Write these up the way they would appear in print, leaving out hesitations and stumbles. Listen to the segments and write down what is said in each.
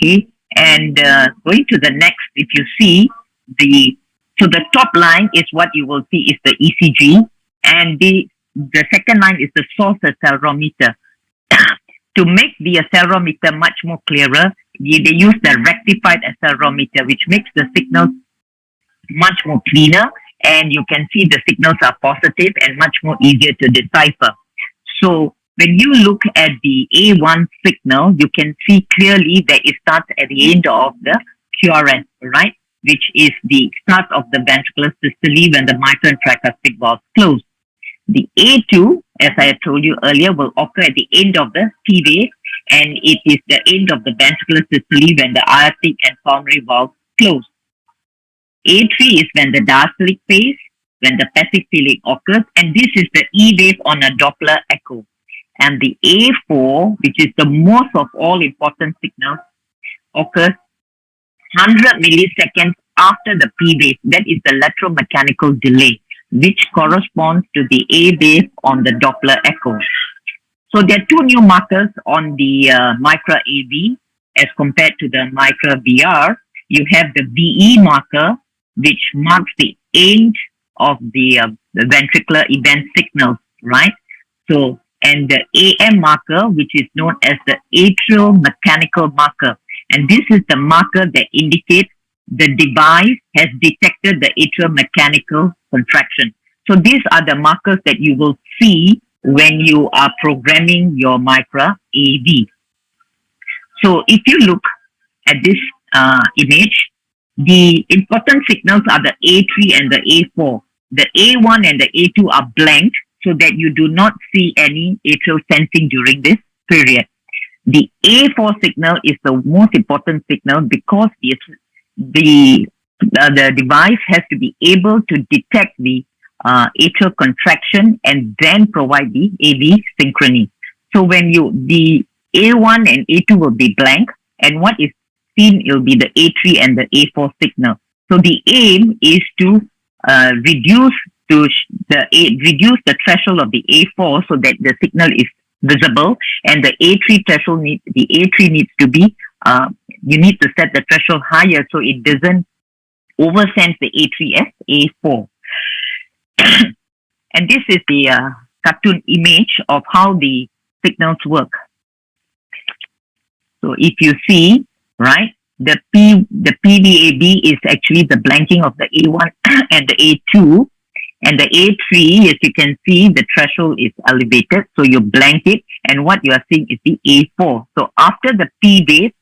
Okay, and going to the next, if you see the top line is what you will see is the ECG, and the second line is the source accelerometer. To make the accelerometer much more clearer, they use the rectified accelerometer, which makes the signals much more cleaner, and you can see the signals are positive and much more easier to decipher. So when you look at the A1 signal, you can see clearly that it starts at the end of the QRS, right? Which is the start of the ventricular systole when the mitral and tricuspid valves close. The A2, as I had told you earlier, will occur at the end of the P wave, and it is the end of the ventricular systole when the aortic and pulmonary valves close. A3 is when the diastolic phase, when the passive filling occurs, and this is the E wave on a Doppler echo. And the A4, which is the most of all important signals, occurs 100 milliseconds after the P wave. That is the electromechanical delay, which corresponds to the A wave on the Doppler echo. So there are two new markers on the MICRA AV as compared to the MICRA VR. You have the VE marker, which marks the end of the ventricular event signals, right? So, and the AM marker, which is known as the atrial mechanical marker. And this is the marker that indicates the device has detected the atrial mechanical contraction. So these are the markers that you will see when you are programming your MICRA AV. So if you look at this image, the important signals are the A3 and the A4. The A1 and the A2 are blank so that you do not see any atrial sensing during this period. The A4 signal is the most important signal because the device has to be able to detect the atrial contraction and then provide the AV synchrony. So when the A1 and A2 will be blank, and what is seen will be the A3 and the A4 signal. So the aim is to reduce the threshold of the A4 so that the signal is visible, and the A3 threshold needs to be you need to set the threshold higher so it doesn't oversense the A3 as A4. And this is the cartoon image of how the signals work. So if you see, right, the PVAB is actually the blanking of the A1 and the A2, and the A3, as you can see, the threshold is elevated, so you blank it, and what you are seeing is the A4. So after the P wave,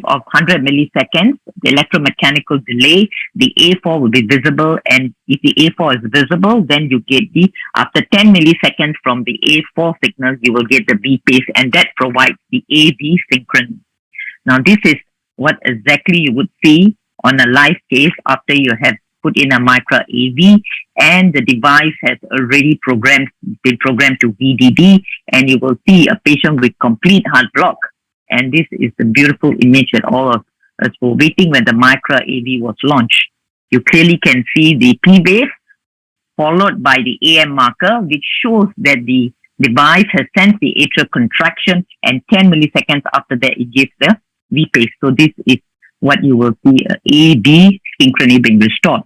of 100 milliseconds, the electromechanical delay, the A4 will be visible, and if the A4 is visible, then you get after 10 milliseconds from the A4 signal, you will get the B phase, and that provides the AV synchrony. Now, this is what exactly you would see on a live case after you have put in a MICRA AV, and the device has already been programmed to VDD, and you will see a patient with complete heart block. And this is the beautiful image that all of us were waiting when the MICRA AV was launched. You clearly can see the P wave followed by the AM marker, which shows that the device has sensed the atrial contraction, and 10 milliseconds after that, it gives the V phase. So this is what you will see, AV synchrony being restored.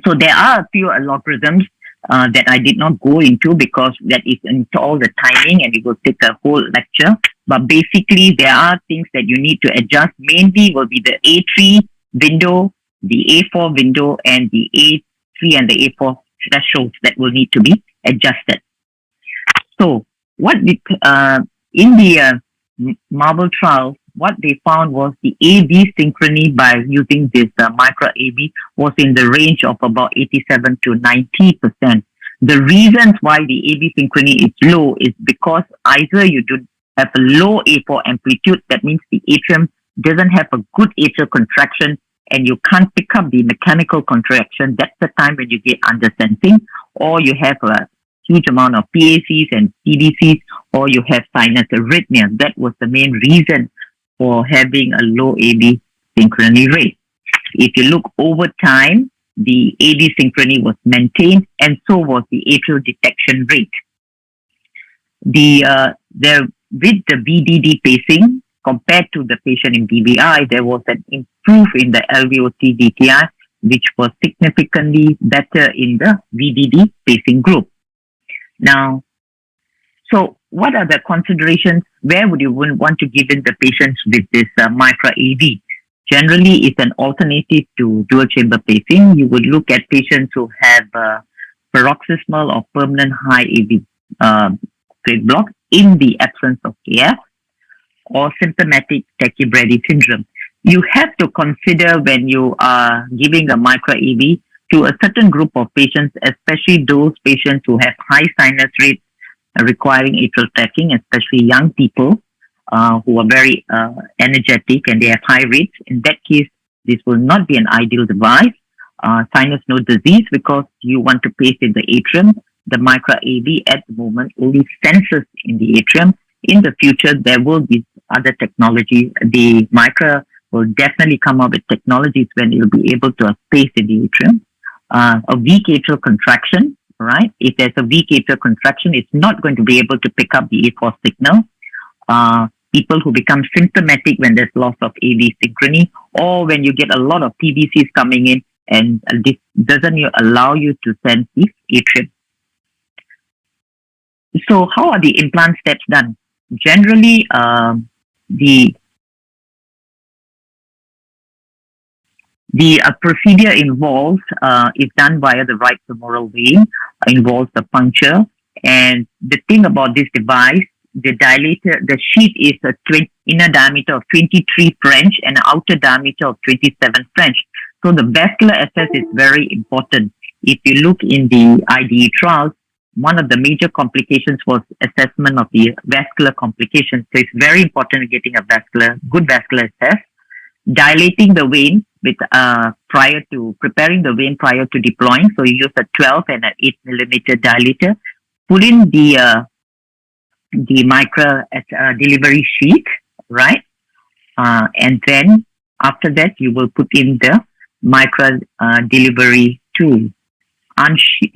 So there are a few algorithms that I did not go into because that is into all the timing and it will take a whole lecture. But basically, there are things that you need to adjust. Mainly will be the A3 window, the A4 window, and the A3 and the A4 thresholds that will need to be adjusted. So in the Marble trial, what they found was the AV synchrony by using this MICRA AV was in the range of about 87 to 90%. The reasons why the AV synchrony is low is because either you do have a low A4 amplitude, that means the atrium doesn't have a good atrial contraction and you can't pick up the mechanical contraction. That's the time when you get undersensing, or you have a huge amount of PACs and CDCs, or you have sinus arrhythmia. That was the main reason for having a low AV synchrony rate. If you look over time, the AV synchrony was maintained, and so was the atrial detection rate. With the VDD pacing compared to the patient in BBI, there was an improve in the LVOT DTI, which was significantly better in the VDD pacing group. Now, so what are the considerations? Where would you want to give in the patients with this MICRA AV? Generally, it's an alternative to dual chamber pacing. You would look at patients who have paroxysmal or permanent high AV rate block in the absence of AF or symptomatic tachybrady syndrome. You have to consider when you are giving a MICRA AV to a certain group of patients, especially those patients who have high sinus rates requiring atrial tracking, especially young people who are very energetic and they have high rates. In that case, this will not be an ideal device. Sinus node disease, because you want to pace in the atrium. The MICRA AV at the moment only senses in the atrium. In the future, there will be other technologies. The MICRA will definitely come up with technologies when it will be able to pace in the atrium. A weak atrial contraction, right? If there's a weak atrial contraction, it's not going to be able to pick up the A4 signal. People who become symptomatic when there's loss of AV synchrony, or when you get a lot of PVCs coming in, and this doesn't allow you to sense the atrium. So how are the implant steps done? Generally, the procedure involves, is done via the right femoral vein, involves the puncture. And the thing about this device, the dilator, the sheath is a inner diameter of 23 French and an outer diameter of 27 French. So the vascular access is very important. If you look in the IDE trials, one of the major complications was assessment of the vascular complications. So it's very important getting a good vascular access. Dilating the vein with preparing the vein prior to deploying. So you use a 12 and an 8 millimeter dilator. Put in the MICRA delivery sheet, right? And then after that, you will put in the MICRA delivery tool.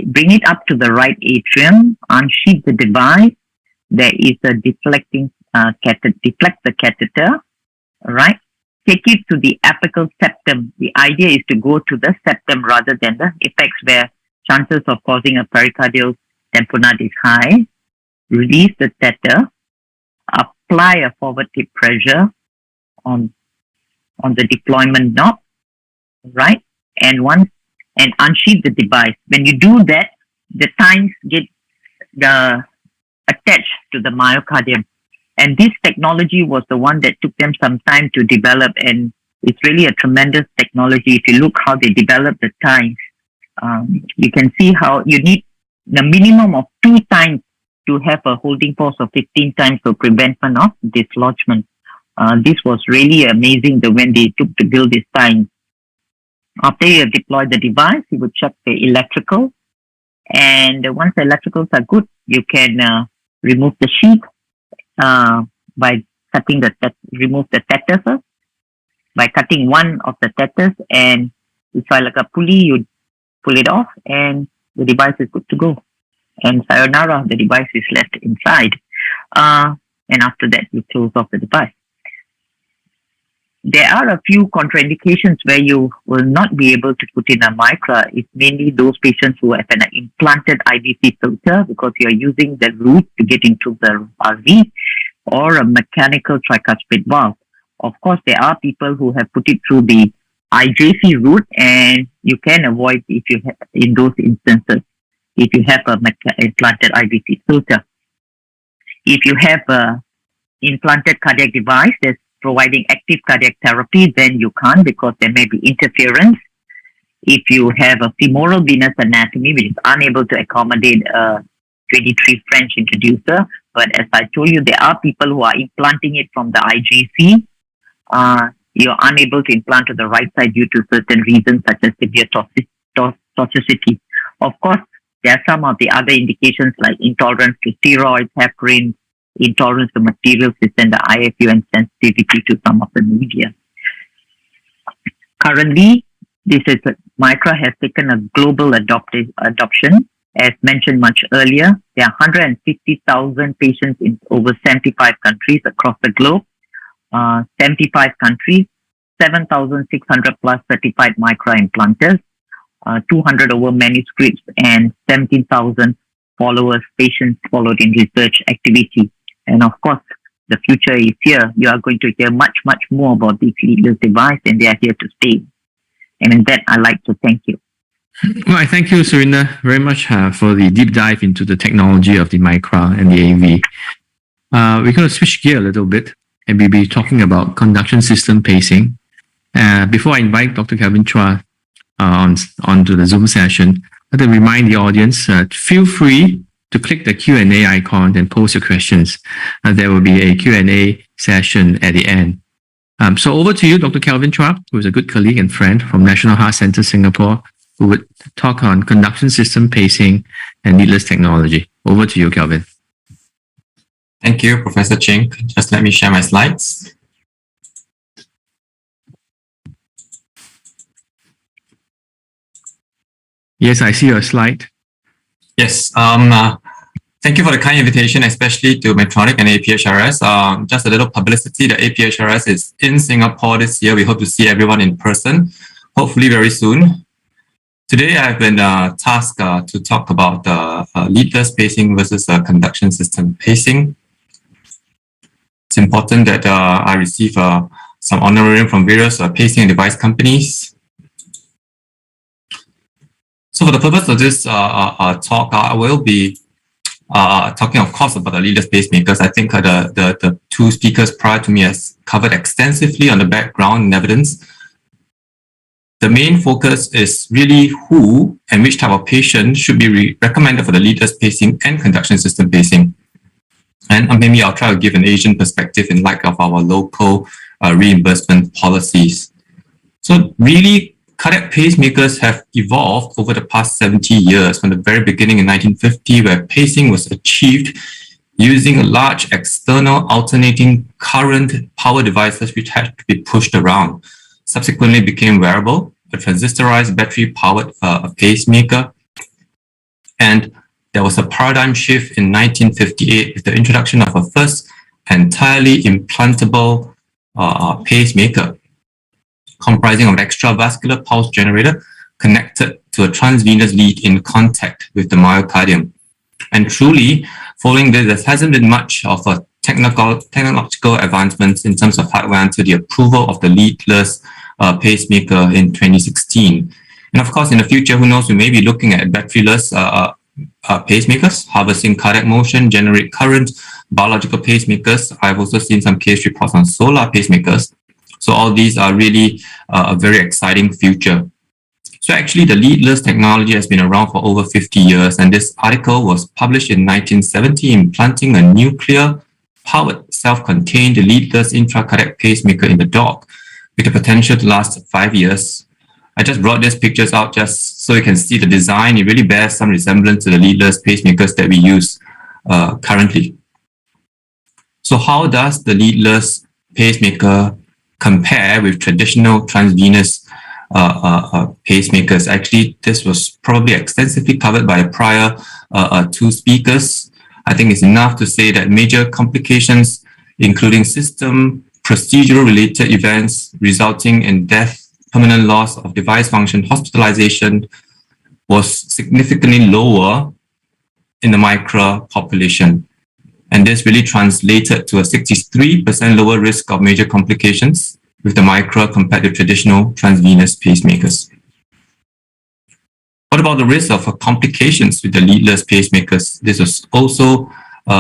Bring it up to the right atrium, unsheath the device. There is a deflect the catheter, right? Take it to the apical septum. The idea is to go to the septum rather than the apex, where chances of causing a pericardial tamponade is high. Release the tether. Apply a forward tip pressure on the deployment knob, right? And unsheath the device. When you do that, the tines get attached to the myocardium. And this technology was the one that took them some time to develop, and it's really a tremendous technology. If you look how they developed the tines, you can see how you need the minimum of 2 times to have a holding force of 15 times for prevention of dislodgement. This was really amazing when they took to build this tines. After you have deployed the device, you would check the electrical. And once the electricals are good, you can remove the sheath by cutting remove the tether first. By cutting one of the tethers, and it's like a pulley, you pull it off and the device is good to go. And sayonara, the device is left inside. And after that, you close off the device. There are a few contraindications where you will not be able to put in a MICRA. It's mainly those patients who have an implanted IVC filter, because you're using the root to get into the RV, or a mechanical tricuspid valve. Of course, there are people who have put it through the IJC route, and you can avoid in those instances if you have a implanted IVC filter. If you have a implanted cardiac device that's providing active cardiac therapy, then you can't, because there may be interference. If you have a femoral venous anatomy which is unable to accommodate a 23 French introducer, but as I told you, there are people who are implanting it from the IJC. You're unable to implant to the right side due to certain reasons, such as severe toxicity. Of course, there are some of the other indications like intolerance to steroids, heparin, intolerance to materials within the IFU, and sensitivity to some of the media. Currently, MICRA has taken a global adoption. As mentioned much earlier, there are 150,000 patients in over 75 countries across the globe. 75 countries, 7,600 plus certified MICRA implanters, 200 over manuscripts, and 17,000 followers, patients followed in research activity. And of course, the future is here. You are going to hear much, much more about this leadless device, and they are here to stay. And in that, I'd like to thank you. Well, I thank you, Surinder, very much for the deep dive into the technology of the MICRA and the AV. We're going to switch gear a little bit, and we'll be talking about conduction system pacing. Before I invite Dr. Kelvin Chua onto the Zoom session, I'd like to remind the audience, feel free to click the Q&A icon and post your questions. There will be a Q&A session at the end. So over to you, Dr. Kelvin Chua, who is a good colleague and friend from National Heart Centre Singapore, who would talk on conduction system pacing and leadless technology. Over to you, Kelvin. Thank you, Professor Ching. Just let me share my slides. Yes, I see your slide. Yes. Thank you for the kind invitation, especially to Medtronic and APHRS. Just a little publicity, the APHRS is in Singapore this year. We hope to see everyone in person, hopefully very soon. Today, I've been tasked to talk about leadless pacing versus conduction system pacing. It's important that I receive some honorarium from various pacing and device companies. So for the purpose of this talk, I will be talking, of course, about the leadless pacemakers. I think the two speakers prior to me has covered extensively on the background and evidence. The main focus is really who and which type of patient should be recommended for the leadless pacing and conduction system pacing. And maybe I'll try to give an Asian perspective in light of our local reimbursement policies. So really, cardiac pacemakers have evolved over the past 70 years, from the very beginning in 1950, where pacing was achieved using a large external alternating current power devices which had to be pushed around. Subsequently became wearable, a transistorized battery-powered pacemaker. And there was a paradigm shift in 1958 with the introduction of a first entirely implantable pacemaker, comprising of an extravascular pulse generator connected to a transvenous lead in contact with the myocardium. And truly, following this, there hasn't been much of a technological advancements in terms of hardware until the approval of the leadless pacemaker in 2016. And of course, in the future, who knows, we may be looking at batteryless pacemakers, harvesting cardiac motion, generate current, biological pacemakers. I've also seen some case reports on solar pacemakers. So all these are really a very exciting future. So actually, the leadless technology has been around for over 50 years, and this article was published in 1970, implanting a nuclear-powered, self-contained leadless intracardiac pacemaker in the dog, with the potential to last 5 years. I just brought these pictures out just so you can see the design. It really bears some resemblance to the leadless pacemakers that we use currently. So how does the leadless pacemaker compare with traditional transvenous pacemakers? Actually, this was probably extensively covered by prior two speakers. I think it's enough to say that major complications, including system procedural related events resulting in death, permanent loss of device function, hospitalization, was significantly lower in the MICRA population. And this really translated to a 63% lower risk of major complications with the MICRA compared to traditional transvenous pacemakers. What about the risk of complications with the leadless pacemakers? This has also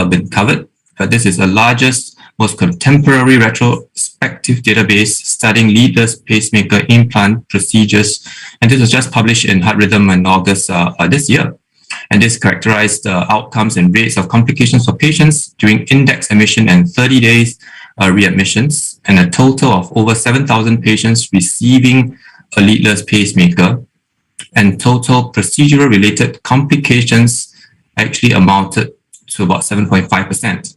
been covered, but this is the largest, most contemporary retrospective database studying leadless pacemaker implant procedures. And this was just published in Heart Rhythm in August this year. And this characterized outcomes and rates of complications for patients during index admission and 30 days readmissions, and a total of over 7,000 patients receiving a leadless pacemaker, and total procedural related complications actually amounted to about 7.5%.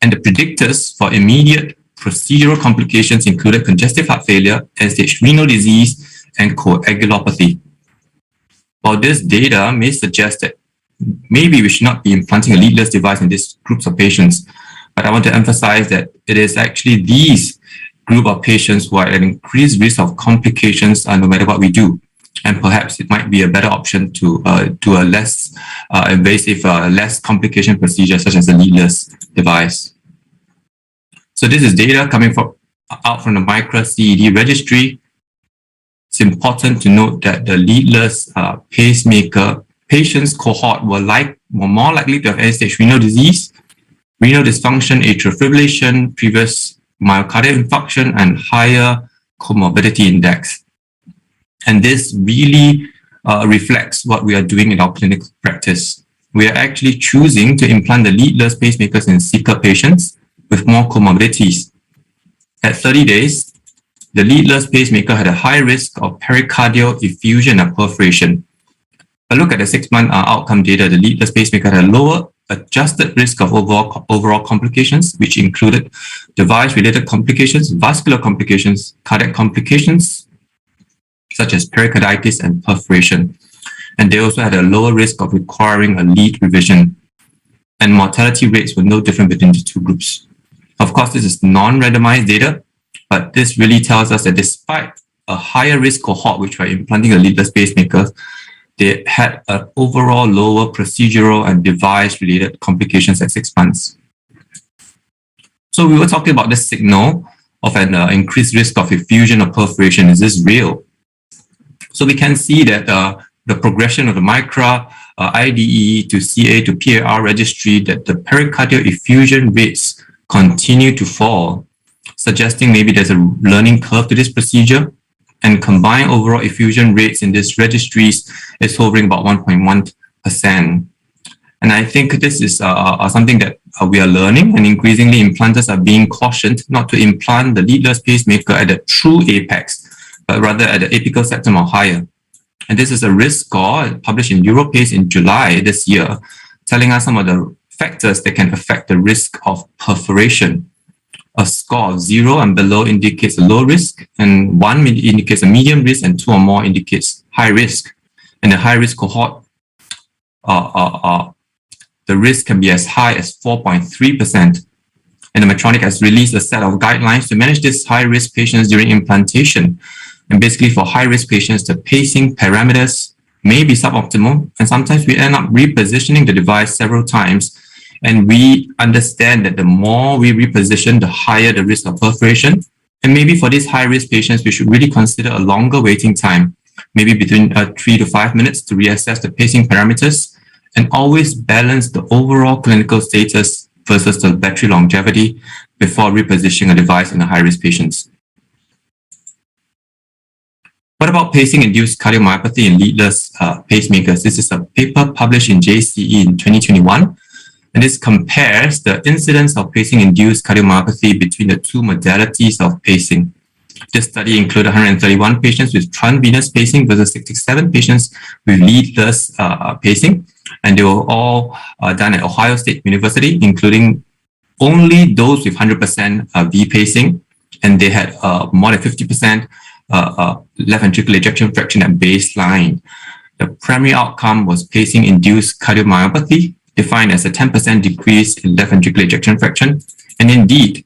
And the predictors for immediate procedural complications included congestive heart failure, end-stage renal disease, and coagulopathy. While this data may suggest that maybe we should not be implanting a leadless device in these groups of patients, But I want to emphasize that it is actually these group of patients who are at increased risk of complications no matter what we do. And perhaps it might be a better option to do a less invasive, less complication procedure such as a leadless device. So this is data coming out from the MICRA CED registry. It's important to note that the leadless pacemaker patients cohort were more likely to have end-stage renal disease, renal dysfunction, atrial fibrillation, previous myocardial infarction, and higher comorbidity index. And this really reflects what we are doing in our clinical practice. We are actually choosing to implant the leadless pacemakers in sicker patients with more comorbidities. At 30 days, the leadless pacemaker had a high risk of pericardial effusion and perforation. A look at the 6-month outcome data, the leadless pacemaker had a lower adjusted risk of overall complications, which included device-related complications, vascular complications, cardiac complications, such as pericarditis and perforation. And they also had a lower risk of requiring a lead revision. And mortality rates were no different between the two groups. Of course, this is non-randomized data, but this really tells us that despite a higher risk cohort, which were implanting the leadless pacemakers, they had an overall lower procedural and device-related complications at 6 months. So we were talking about this signal of an increased risk of effusion or perforation. Is this real? So we can see that the progression of the MICRA, IDE to CA to PAR registry, that the pericardial effusion rates continue to fall, suggesting maybe there's a learning curve to this procedure. And combined overall effusion rates in these registries is hovering about 1.1%. And I think this is something that we are learning, and increasingly implanters are being cautioned not to implant the leadless pacemaker at the true apex, but rather at the apical septum or higher. And this is a risk score published in Europace in July this year, telling us some of the factors that can affect the risk of perforation. A score of 0 and below indicates a low risk, and 1 indicates a medium risk, and 2 or more indicates high risk. In the high risk cohort, the risk can be as high as 4.3%. And the Medtronic has released a set of guidelines to manage these high risk patients during implantation. And basically for high risk patients, the pacing parameters may be suboptimal, and sometimes we end up repositioning the device several times. And we understand that the more we reposition, the higher the risk of perforation. And maybe for these high-risk patients, we should really consider a longer waiting time, maybe between 3 to 5 minutes to reassess the pacing parameters, and always balance the overall clinical status versus the battery longevity before repositioning a device in the high-risk patients. What about pacing-induced cardiomyopathy in leadless pacemakers? This is a paper published in JCE in 2021. And this compares the incidence of pacing-induced cardiomyopathy between the two modalities of pacing. This study included 131 patients with transvenous pacing versus 67 patients with leadless pacing. And they were all done at Ohio State University, including only those with 100% V pacing. And they had more than 50% left ventricular ejection fraction at baseline. The primary outcome was pacing-induced cardiomyopathy, defined as a 10% decrease in left ventricular ejection fraction. And indeed,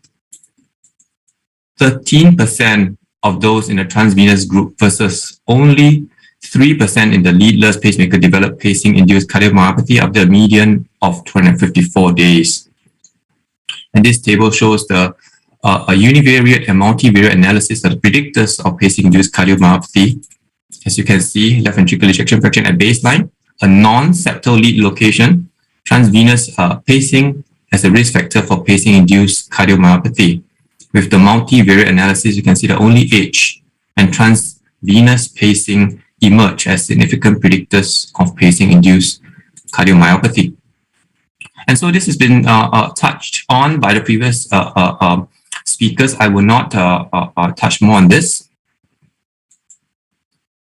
13% of those in the transvenous group versus only 3% in the leadless pacemaker developed pacing-induced cardiomyopathy after a median of 254 days. And this table shows a univariate and multivariate analysis of the predictors of pacing-induced cardiomyopathy. As you can see, left ventricular ejection fraction at baseline, a non-septal lead location, transvenous pacing as a risk factor for pacing-induced cardiomyopathy. With the multivariate analysis, you can see that only age and transvenous pacing emerge as significant predictors of pacing-induced cardiomyopathy. And so this has been touched on by the previous speakers. I will not touch more on this.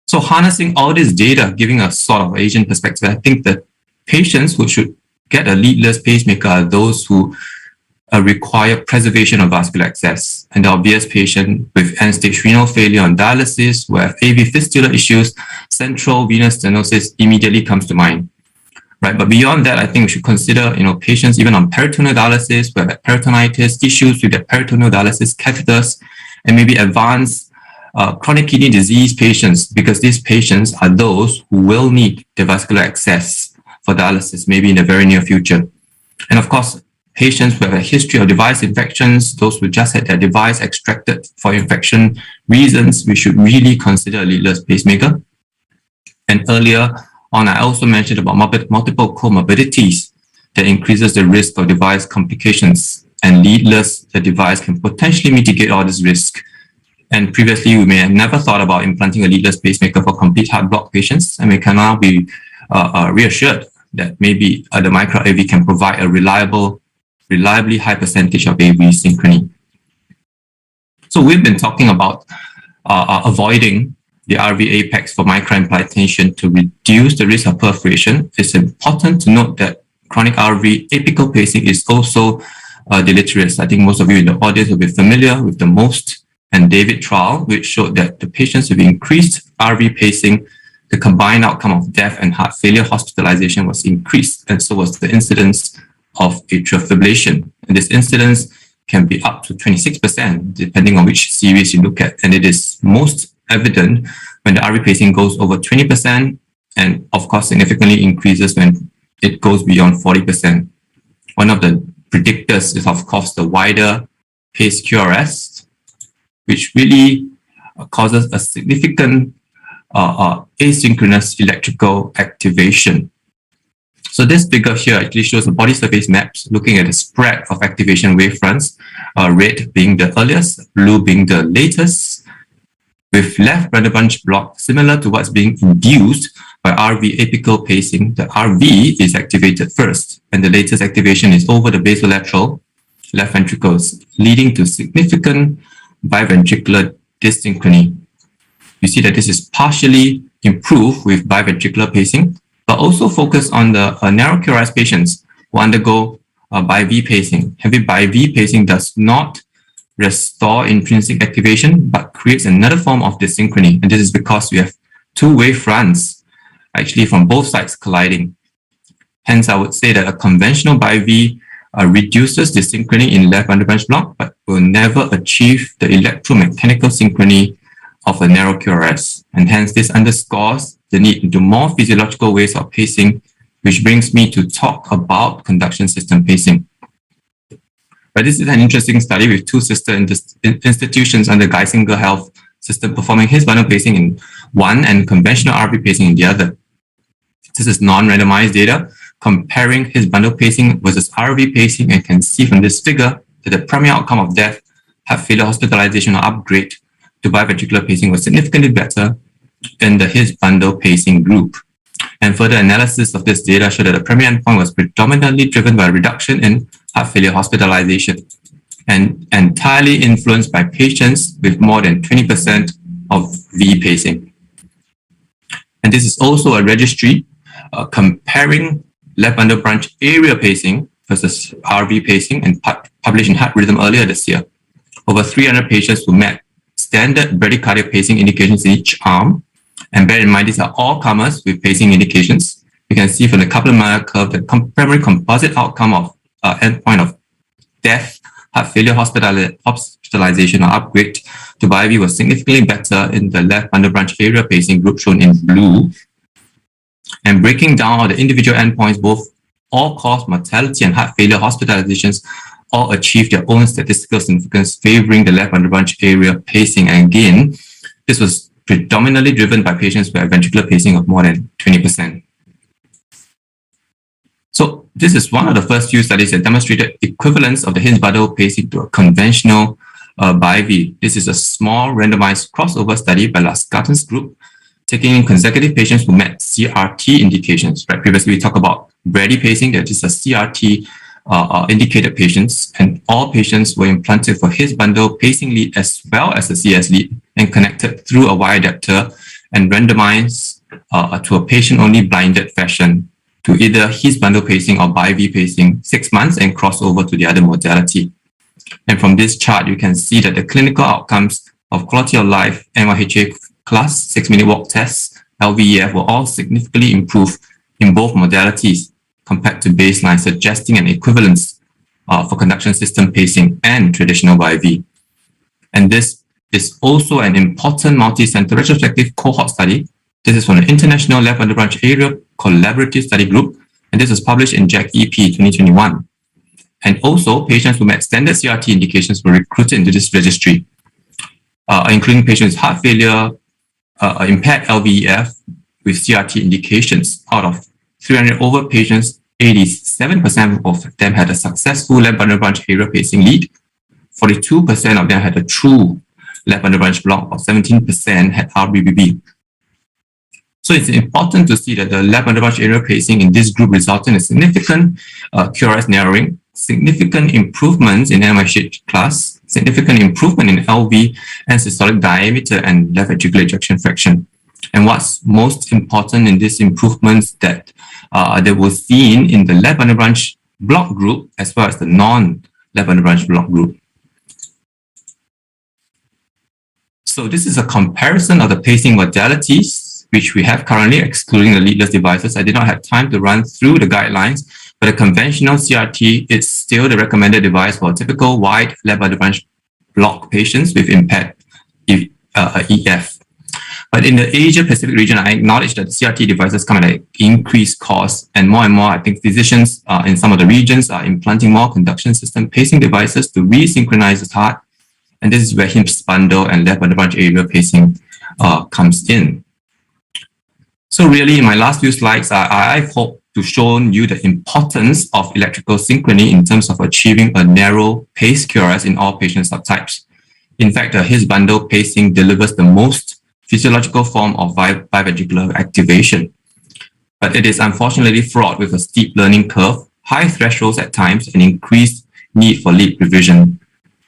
So harnessing all this data, giving a sort of Asian perspective, I think that patients who should get a leadless pacemaker are those who require preservation of vascular access. And the obvious patient with end-stage renal failure on dialysis, who have AV fistula issues, central venous stenosis immediately comes to mind. right? But beyond that, I think we should consider, patients even on peritoneal dialysis, who have peritonitis, issues with their peritoneal dialysis catheters, and maybe advanced chronic kidney disease patients, because these patients are those who will need the vascular access for dialysis, maybe in the very near future. And of course, patients who have a history of device infections, those who just had their device extracted for infection reasons, we should really consider a leadless pacemaker. And earlier on, I also mentioned about multiple comorbidities that increases the risk of device complications. And leadless, the device can potentially mitigate all this risk. And previously, we may have never thought about implanting a leadless pacemaker for complete heart block patients, and we can now be reassured that maybe the MICRA AV can provide a reliably high percentage of AV synchrony. So we've been talking about avoiding the RV apex for MICRA implantation to reduce the risk of perforation. It's important to note that chronic RV apical pacing is also deleterious. I think most of you in the audience will be familiar with the MOST and David trial, which showed that the patients with increased RV pacing, the combined outcome of death and heart failure hospitalization was increased, and so was the incidence of atrial fibrillation. And this incidence can be up to 26%, depending on which series you look at. And it is most evident when the RV pacing goes over 20%, and of course significantly increases when it goes beyond 40%. One of the predictors is of course the wider pace QRS, which really causes a significant asynchronous electrical activation. So this figure here actually shows the body surface maps looking at the spread of activation wavefronts, red being the earliest, blue being the latest, with left bundle branch block similar to what's being induced by RV apical pacing. The RV is activated first, and the latest activation is over the basolateral left ventricles, leading to significant biventricular dysynchrony. You see that this is partially improved with biventricular pacing, but also focus on the narrow QRS patients who undergo BiV pacing. Heavy BiV pacing does not restore intrinsic activation, but creates another form of dysynchrony. And this is because we have two wave fronts actually from both sides colliding. Hence, I would say that a conventional BiV reduces the synchrony in left underbranch block, but will never achieve the electromechanical synchrony of a narrow QRS. And hence, this underscores the need into more physiological ways of pacing, which brings me to talk about conduction system pacing. But this is an interesting study with two sister institutions under Geisinger Health System performing his bundle pacing in one and conventional RV pacing in the other. This is non-randomized data comparing his bundle pacing versus RV pacing, and can see from this figure that the primary outcome of death, heart failure, hospitalization, or upgrade to biventricular pacing was significantly better in the his bundle pacing group. And further analysis of this data showed that the primary endpoint was predominantly driven by a reduction in heart failure hospitalization and entirely influenced by patients with more than 20% of V pacing. And this is also a registry comparing left bundle branch area pacing versus RV pacing, and published in Heart Rhythm earlier this year. Over 300 patients who met standard bradycardia pacing indications in each arm. And bear in mind, these are all comers with pacing indications. You can see from the Kaplan-Meier curve that primary composite outcome of endpoint of death, heart failure, hospitalization, or upgrade to BiV was significantly better in the left bundle branch area pacing group shown in blue. And breaking down all the individual endpoints, both all-cause mortality and heart failure hospitalizations all achieved their own statistical significance favoring the left bundle branch area pacing. And again, this was predominantly driven by patients who have ventricular pacing of more than 20%. So this is one of the first few studies that demonstrated equivalence of the His bundle pacing to a conventional BiV. This is a small randomized crossover study by Laskarten's group, taking in consecutive patients who met CRT indications. Right? Previously, we talked about brady pacing, that is a CRT indicated patients, and all patients were implanted for His bundle pacing lead as well as the CS lead and connected through a wire adapter and randomized to a patient-only blinded fashion to either His bundle pacing or BiV pacing 6 months and cross over to the other modality. And from this chart, you can see that the clinical outcomes of quality of life, NYHA class, 6-minute walk tests, LVEF were all significantly improved in both modalities. compared to baseline, suggesting an equivalence for conduction system pacing and traditional IV. And this is also an important multi-center retrospective cohort study. This is from the International Left Bundle Branch Area Collaborative Study Group, and this was published in JACC EP 2021. And also, patients who met standard CRT indications were recruited into this registry, including patients with heart failure, impaired LVEF with CRT indications. Out of 300 over patients, 87% of them had a successful left bundle branch area pacing lead. 42% of them had a true left bundle branch block, or 17% had RBBB. So it's important to see that the left bundle branch area pacing in this group resulted in a significant QRS narrowing, significant improvements in MIH class, significant improvement in LV and systolic diameter and left ventricular ejection fraction. And what's most important in these improvements that were seen in the left bundle branch block group as well as the non-left bundle branch block group. So this is a comparison of the pacing modalities which we have currently, excluding the leadless devices. I did not have time to run through the guidelines, but a conventional CRT is still the recommended device for typical wide left bundle branch block patients with impaired EF. But in the Asia Pacific region, I acknowledge that CRT devices come at an increased cost, and more, I think physicians in some of the regions are implanting more conduction system pacing devices to resynchronize the heart. And this is where HIMSS bundle and left bundle branch area pacing comes in. So really, in my last few slides, I hope to show you the importance of electrical synchrony in terms of achieving a narrow pace QRS in all patient subtypes. In fact, HIMSS bundle pacing delivers the most physiological form of biventricular activation. But it is unfortunately fraught with a steep learning curve, high thresholds at times, and increased need for lead revision.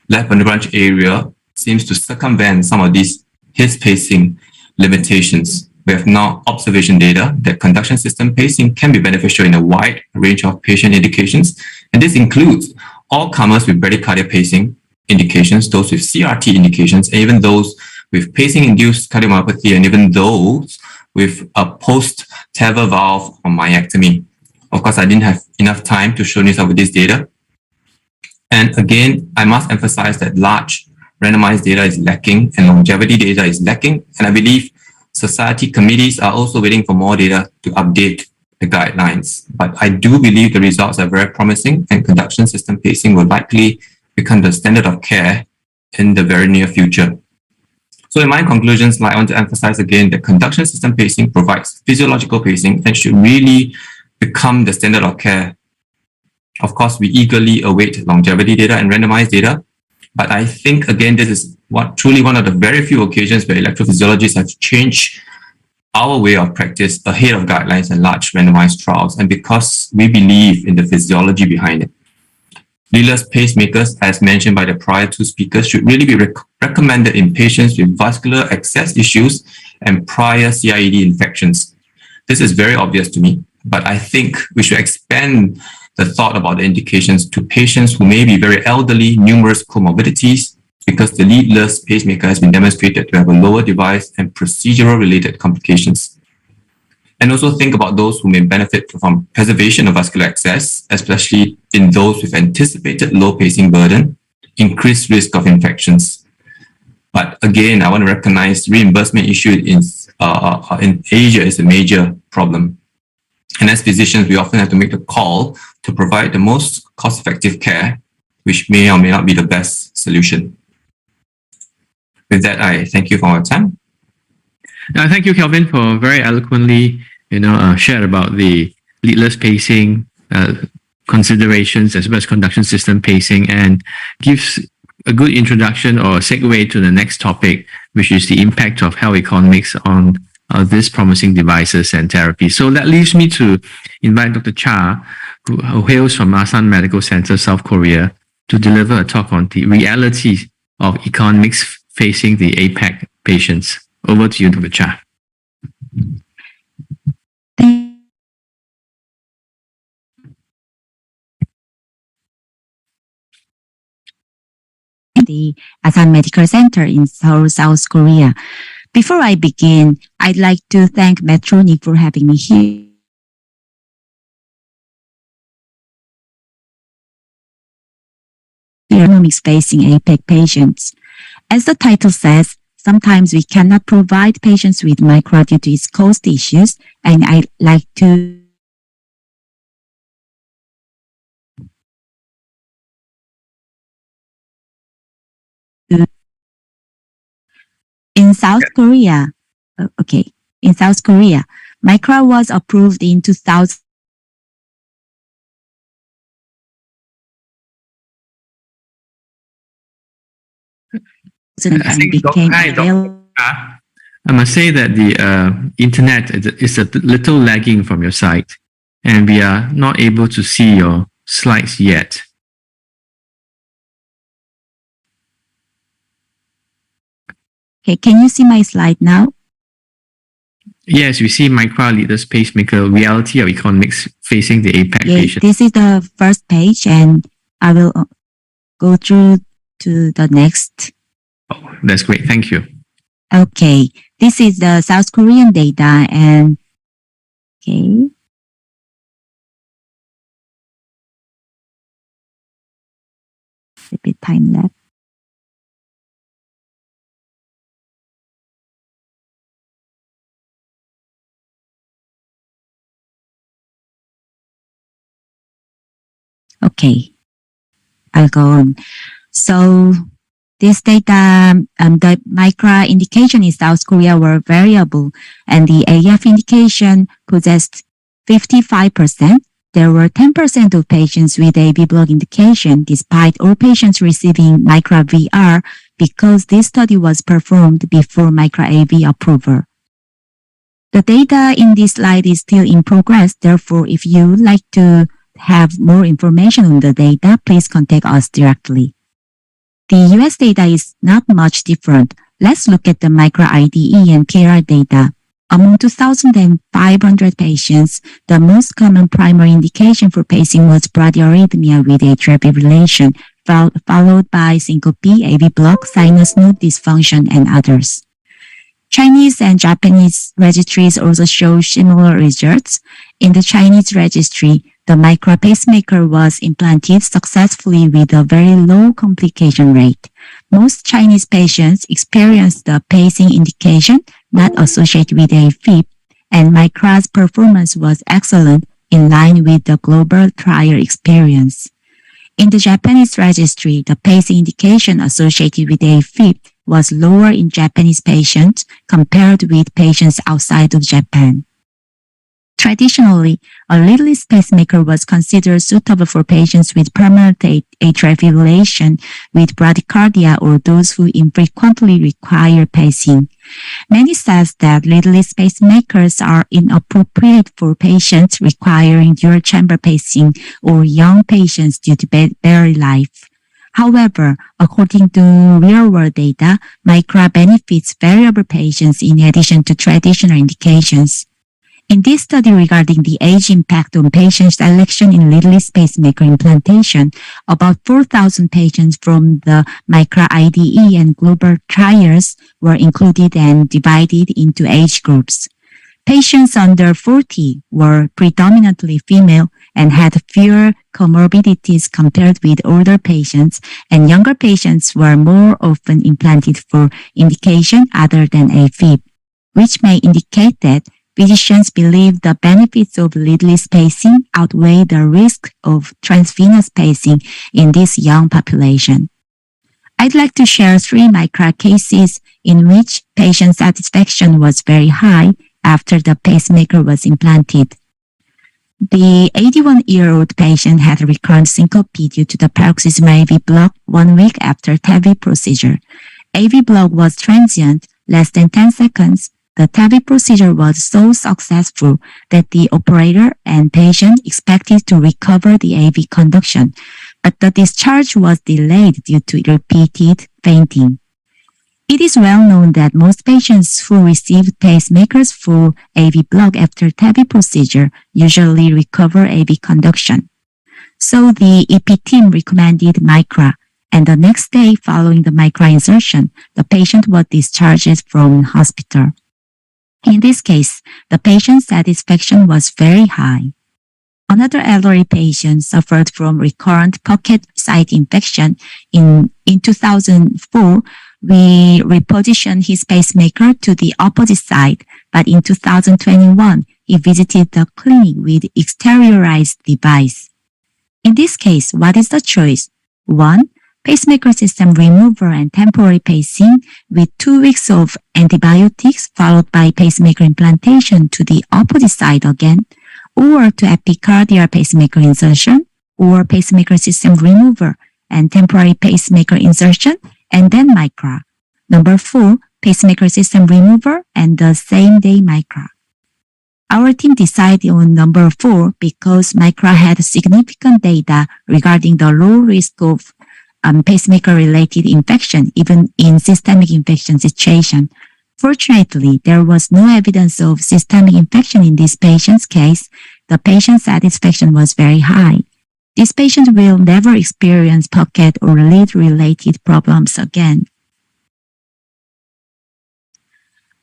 Left bundle branch area seems to circumvent some of these HIMSS pacing limitations. We have now observation data that conduction system pacing can be beneficial in a wide range of patient indications, and this includes all comers with bradycardia pacing indications, those with CRT indications, and even those with pacing-induced cardiomyopathy, and even those with a post-TAVR valve or myectomy. Of course, I didn't have enough time to show you some of this data. And again, I must emphasize that large randomized data is lacking and longevity data is lacking. And I believe society committees are also waiting for more data to update the guidelines. But I do believe the results are very promising, and conduction system pacing will likely become the standard of care in the very near future. So in my conclusions, I want to emphasize again that conduction system pacing provides physiological pacing and should really become the standard of care. Of course, we eagerly await longevity data and randomized data, but I think, again, this is truly one of the very few occasions where electrophysiologists have changed our way of practice ahead of guidelines and large randomized trials, and because we believe in the physiology behind it. Leadless pacemakers, as mentioned by the prior two speakers, should really be recommended in patients with vascular access issues and prior CIED infections. This is very obvious to me, but I think we should expand the thought about the indications to patients who may be very elderly, numerous comorbidities, because the leadless pacemaker has been demonstrated to have a lower device and procedural related complications. And also think about those who may benefit from preservation of vascular access, especially in those with anticipated low pacing burden, increased risk of infections. But again, I want to recognize reimbursement issue in Asia is a major problem. And as physicians, we often have to make the call to provide the most cost-effective care, which may or may not be the best solution. With that, I thank you for your time. Thank you, Kelvin, for very eloquently, shared about the leadless pacing considerations as well as conduction system pacing, and gives a good introduction or a segue to the next topic, which is the impact of health economics on these promising devices and therapies. So that leaves me to invite Dr. Cha, who hails from Asan Medical Center, South Korea, to deliver a talk on the reality of economics facing the APAC patients. Over to you, Dr. Cha. The Asan Medical Center in Seoul, South Korea. Before I begin, I'd like to thank Medtronic for having me here. ergonomics facing APEC patients. As the title says, sometimes we cannot provide patients with MICRA due to its cost issues, and I'd like to in South Korea, in South Korea, MICRA was approved in 2000. And became available. I must say that the internet is a little lagging from your site, and we are not able to see your slides yet. Okay, can you see my slide now? Yes, we see MICRA leadless pacemaker, reality of economics facing the APEC patient. This is the first page, and I will go through to the next. Oh, that's great. Thank you. Okay, this is the South Korean data, and okay. A bit time left. Okay, I'll go on. So this data, the MICRA indication in South Korea were variable, and the AF indication possessed 55%. There were 10% of patients with AV block indication, despite all patients receiving MICRA VR, because this study was performed before MICRA AV approval. The data in this slide is still in progress. Therefore, if you would like to have more information on the data, please contact us directly. The US data is not much different. Let's look at the MICRA IDE and KR data. Among 2,500 patients, the most common primary indication for pacing was bradyarrhythmia with atrial fibrillation, followed by syncope, AV block, sinus node dysfunction, and others. Chinese and Japanese registries also show similar results. In the Chinese registry, the MICRA pacemaker was implanted successfully with a very low complication rate. Most Chinese patients experienced the pacing indication not associated with AFib, and MICRA's performance was excellent in line with the global trial experience. In the Japanese registry, the pacing indication associated with AFib was lower in Japanese patients compared with patients outside of Japan. Traditionally, a leadless pacemaker was considered suitable for patients with permanent atrial fibrillation with bradycardia or those who infrequently require pacing. Many says that leadless pacemakers are inappropriate for patients requiring dual chamber pacing or young patients due to battery life. However, according to real-world data, MICRA benefits variable patients in addition to traditional indications. In this study regarding the age impact on patient selection in leadless pacemaker implantation, about 4,000 patients from the MICRA IDE and global trials were included and divided into age groups. Patients under 40 were predominantly female and had fewer comorbidities compared with older patients, and younger patients were more often implanted for indication other than AFib, which may indicate that physicians believe the benefits of leadless pacing outweigh the risk of transvenous pacing in this young population. I'd like to share 3 MICRA cases in which patient satisfaction was very high after the pacemaker was implanted. The 81-year-old patient had recurrent syncope due to the paroxysmal AV block 1 week after TAVI procedure. AV block was transient, less than 10 seconds. The TAVI procedure was so successful that the operator and patient expected to recover the AV conduction, but the discharge was delayed due to repeated fainting. It is well known that most patients who receive pacemakers for AV block after TAVI procedure usually recover AV conduction. So the EP team recommended MICRA, and the next day following the MICRA insertion, the patient was discharged from hospital. In this case, the patient satisfaction was very high. Another elderly patient suffered from recurrent pocket site infection. In 2004, we repositioned his pacemaker to the opposite side, but in 2021, he visited the clinic with exteriorized device. In this case, what is the choice? 1. Pacemaker system removal and temporary pacing with 2 weeks of antibiotics followed by pacemaker implantation to the opposite side again, or to epicardial pacemaker insertion, or pacemaker system removal and temporary pacemaker insertion, and then MICRA. Number 4, pacemaker system removal and the same-day MICRA. Our team decided on number 4 because MICRA had significant data regarding the low risk of pacemaker-related infection, even in systemic infection situation. Fortunately, there was no evidence of systemic infection in this patient's case. The patient satisfaction was very high. This patient will never experience pocket or lead-related problems again.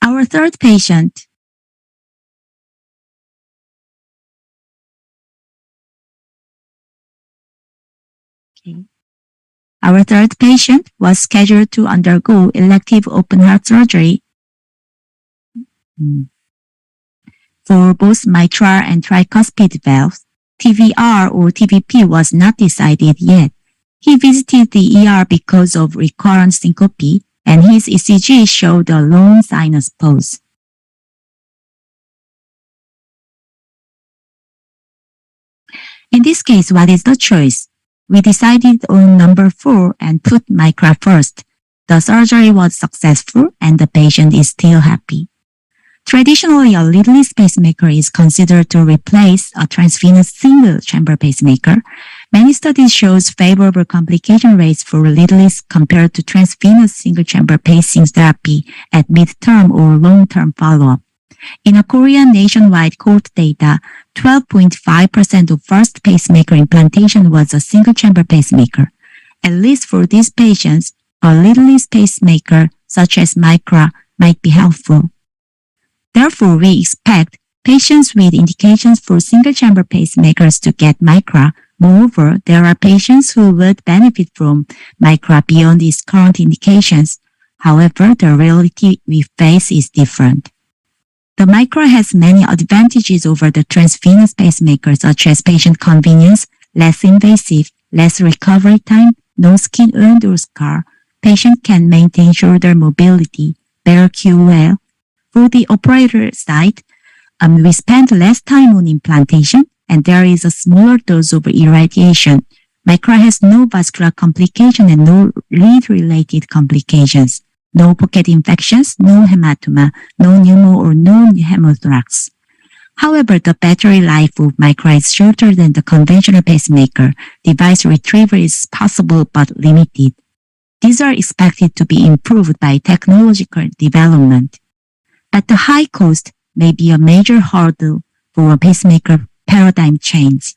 Our third patient. Our third patient was scheduled to undergo elective open heart surgery for both mitral and tricuspid valves. TVR or TVP was not decided yet. He visited the ER because of recurrent syncope, and his ECG showed a long sinus pause. In this case, what is the choice? We decided on number 4 and put MICRA first. The surgery was successful and the patient is still happy. Traditionally, a leadless pacemaker is considered to replace a transvenous single-chamber pacemaker. Many studies show favorable complication rates for leadless compared to transvenous single-chamber pacing therapy at mid-term or long-term follow-up. In a Korean nationwide cohort data, 12.5% of first pacemaker implantation was a single-chamber pacemaker. At least for these patients, a leadless pacemaker such as MICRA might be helpful. Therefore, we expect patients with indications for single-chamber pacemakers to get MICRA. Moreover, there are patients who would benefit from MICRA beyond its current indications. However, the reality we face is different. The MICRA has many advantages over the transvenous pacemaker, such as patient convenience, less invasive, less recovery time, no skin wound or scar. Patient can maintain shoulder mobility, better QOL. For the operator side, we spend less time on implantation, and there is a smaller dose of irradiation. MICRA has no vascular complication and no lead-related complications. No pocket infections, no hematoma, no pneumo or no hemothorax. However, the battery life of MICRA is shorter than the conventional pacemaker. Device retrieval is possible but limited. These are expected to be improved by technological development. But the high cost may be a major hurdle for a pacemaker paradigm change.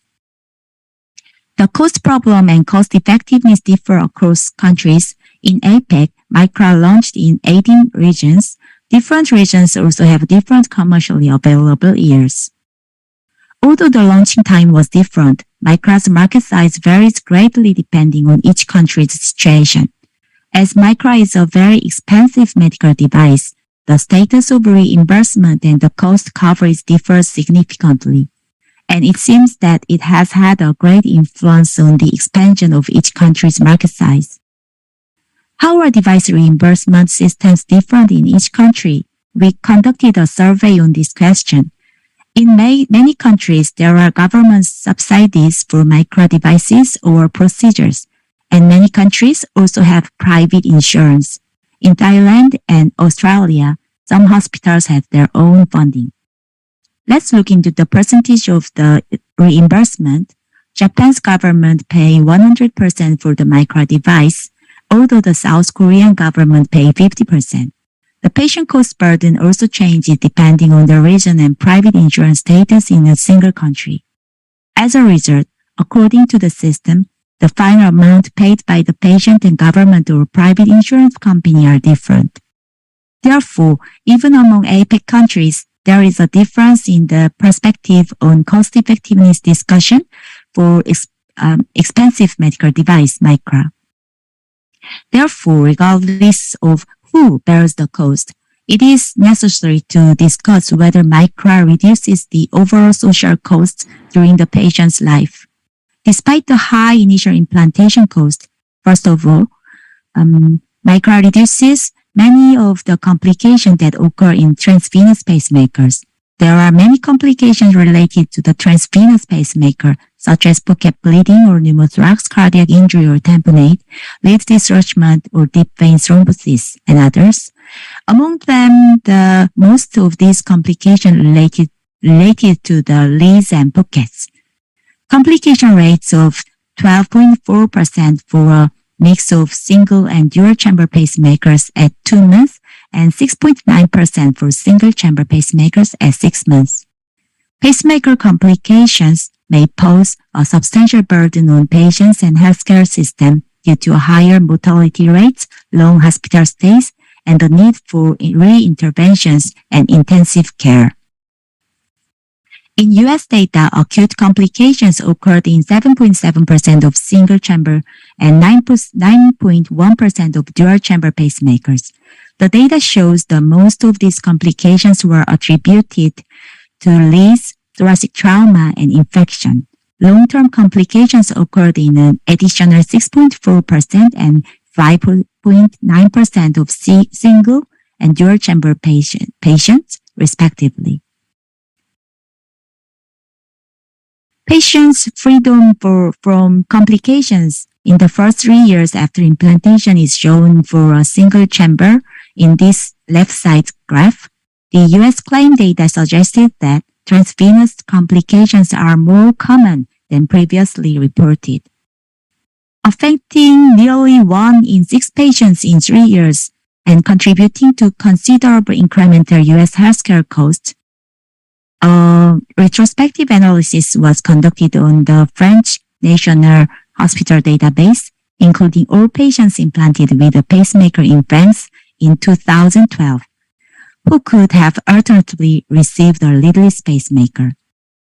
The cost problem and cost effectiveness differ across countries. In APEC, MICRA launched in 18 regions. Different regions also have different commercially available years. Although the launching time was different, MICRA's market size varies greatly depending on each country's situation. As MICRA is a very expensive medical device, the status of reimbursement and the cost coverage differs significantly, and it seems that it has had a great influence on the expansion of each country's market size. How are device reimbursement systems different in each country? We conducted a survey on this question. In many countries, there are government subsidies for MICRA devices or procedures, and many countries also have private insurance. In Thailand and Australia, some hospitals have their own funding. Let's look into the percentage of the reimbursement. Japan's government pays 100% for the MICRA device, although the South Korean government pays 50%. The patient cost burden also changes depending on the region and private insurance status in a single country. As a result, according to the system, the final amount paid by the patient and government or private insurance company are different. Therefore, even among APEC countries, there is a difference in the perspective on cost effectiveness discussion for expensive medical device MICRA. Therefore, regardless of who bears the cost, it is necessary to discuss whether MICRA reduces the overall social costs during the patient's life. Despite the high initial implantation cost, first of all, MICRA reduces many of the complications that occur in transvenous pacemakers. There are many complications related to the transvenous pacemaker, such as pocket bleeding or pneumothorax, cardiac injury or tamponade, lead dislodgement or deep vein thrombosis, and others. Among them, the most of these complications related to the leads and pockets. Complication rates of 12.4% for a mix of single and dual chamber pacemakers at 2 months and 6.9% for single chamber pacemakers at 6 months. Pacemaker complications may pose a substantial burden on patients and healthcare system due to higher mortality rates, long hospital stays, and the need for re-interventions and intensive care. In U.S. data, acute complications occurred in 7.7% of single-chamber and 9.1% of dual-chamber pacemakers. The data shows that most of these complications were attributed to leads, thoracic trauma, and infection. Long-term complications occurred in an additional 6.4% and 5.9% of single and dual-chamber patients, respectively. Patients' freedom from complications in the first 3 years after implantation is shown for a single chamber in this left side graph. The U.S. claim data suggested that transvenous complications are more common than previously reported, affecting nearly 1 in 6 patients in 3 years and contributing to considerable incremental U.S. healthcare costs. A retrospective analysis was conducted on the French National Hospital Database, including all patients implanted with a pacemaker in France in 2012, who could have alternately received a leadless pacemaker.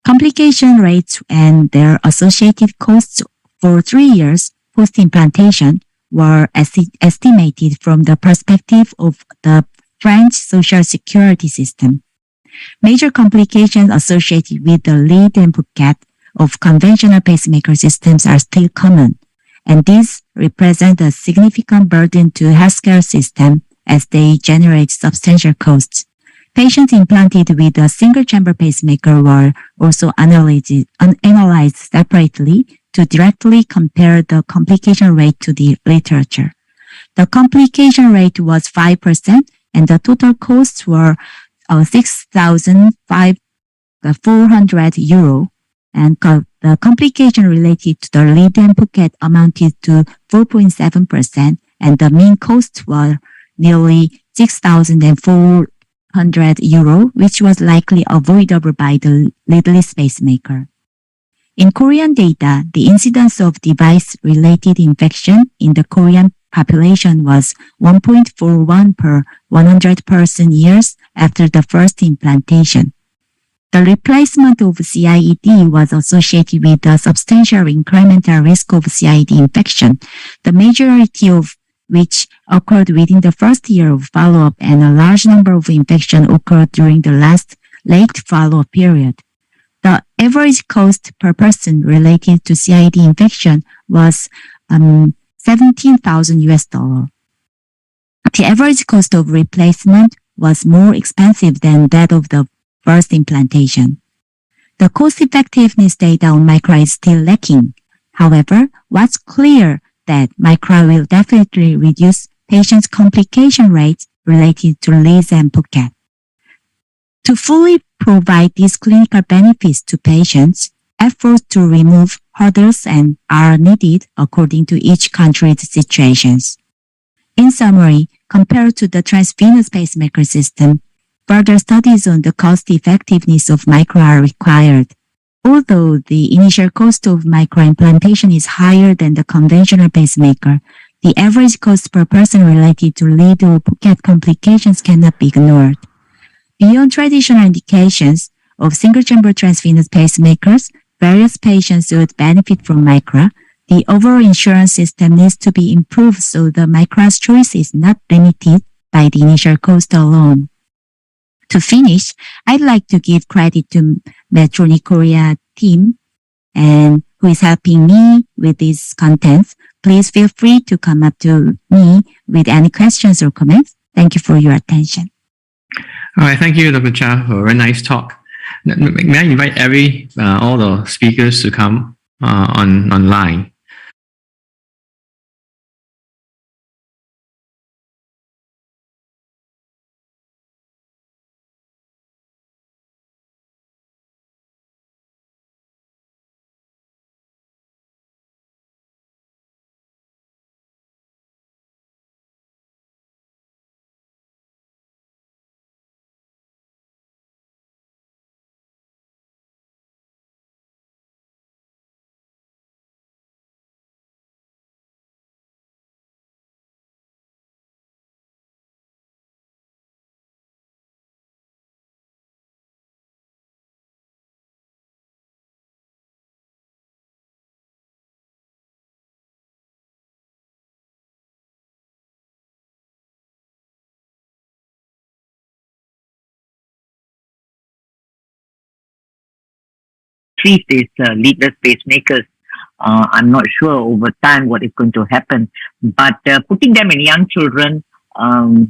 Complication rates and their associated costs for 3 years post-implantation were estimated from the perspective of the French Social Security system. Major complications associated with the lead and pocket of conventional pacemaker systems are still common, and these represent a significant burden to the healthcare system as they generate substantial costs. Patients implanted with a single-chamber pacemaker were also analyzed separately to directly compare the complication rate to the literature. The complication rate was 5%, and the total costs were €6,400, and the complication related to the lead and pocket amounted to 4.7%, and the mean costs were nearly €6,400, which was likely avoidable by the leadless pacemaker. In Korean data, the incidence of device-related infection in the Korean population was 1.41 per 100 person years after the first implantation. The replacement of CIED was associated with a substantial incremental risk of CIED infection, the majority of which occurred within the first year of follow-up, and a large number of infections occurred during the late follow-up period. The average cost per person related to CIED infection was $17,000. The average cost of replacement was more expensive than that of the first implantation. The cost-effectiveness data on MICRA is still lacking. However, what's clear that MICRA will definitely reduce patients' complication rates related to leads and pocket. To fully provide these clinical benefits to patients, efforts to remove hurdles are needed according to each country's situations. In summary, compared to the transvenous pacemaker system, further studies on the cost effectiveness of MICRA are required. Although the initial cost of MICRA implantation is higher than the conventional pacemaker, the average cost per person related to lead or pocket complications cannot be ignored. Beyond traditional indications of single-chamber transvenous pacemakers, various patients would benefit from MICRA. The overall insurance system needs to be improved so the MICRA's choice is not limited by the initial cost alone. To finish, I'd like to give credit to Medtronic Korea team and who is helping me with these contents. Please feel free to come up to me with any questions or comments. Thank you for your attention. All right, thank you, Dr. Cha, for a very nice talk. May I invite all the speakers to come online? Treat these leadless pacemakers. I'm not sure over time what is going to happen, but putting them in young children, there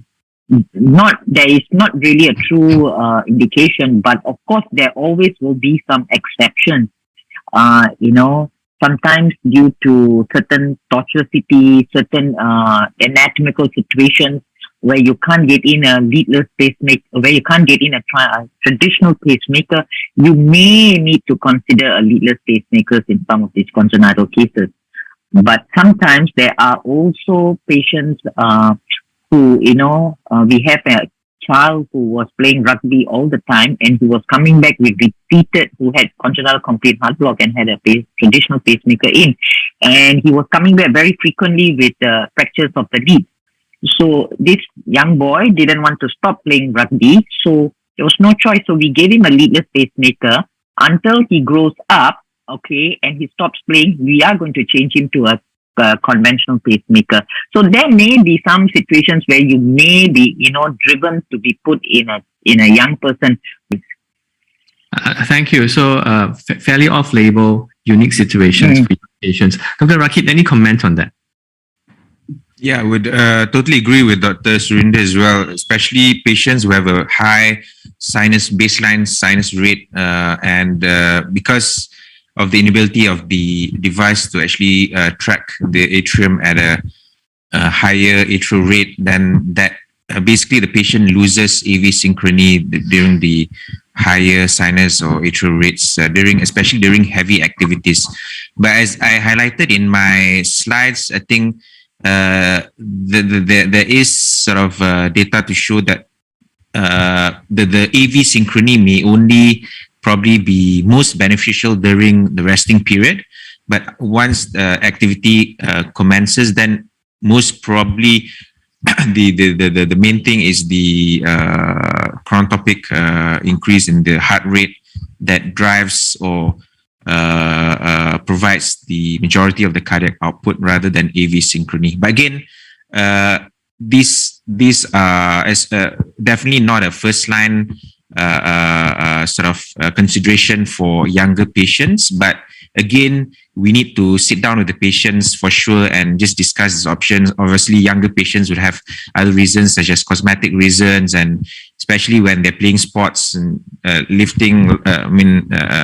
is not really a true indication, but of course there always will be some exceptions. Sometimes due to certain tortuosity, certain anatomical situations where you can't get in a leadless pacemaker, where you can't get in a traditional pacemaker, you may need to consider a leadless pacemakers in some of these congenital cases. But sometimes there are also patients who, we have a child who was playing rugby all the time and who was coming back with who had congenital complete heart block and had a traditional pacemaker in. And he was coming back very frequently with fractures of the lead. So this young boy didn't want to stop playing rugby, so there was no choice. So we gave him a leadless pacemaker until he grows up, okay, and he stops playing. We are going to change him to a conventional pacemaker. So there may be some situations where you may be, driven to be put in a young person. Thank you. So fairly off-label, unique situations for patients. Dr. Rakit, any comment on that? Yeah, I would totally agree with Dr. Surinder as well, especially patients who have a high baseline sinus rate, and because of the inability of the device to actually track the atrium at a higher atrial rate, then that basically the patient loses AV synchrony during the higher sinus or atrial rates, especially during heavy activities. But as I highlighted in my slides, I think there is sort of data to show that the AV synchrony may only probably be most beneficial during the resting period, but once the activity commences, then most probably the main thing is the chronotopic increase in the heart rate that drives or provides the majority of the cardiac output rather than AV synchrony. But again, these are definitely not a first line sort of consideration for younger patients. But again, we need to sit down with the patients for sure and just discuss these options. Obviously, younger patients would have other reasons such as cosmetic reasons, and especially when they're playing sports and lifting,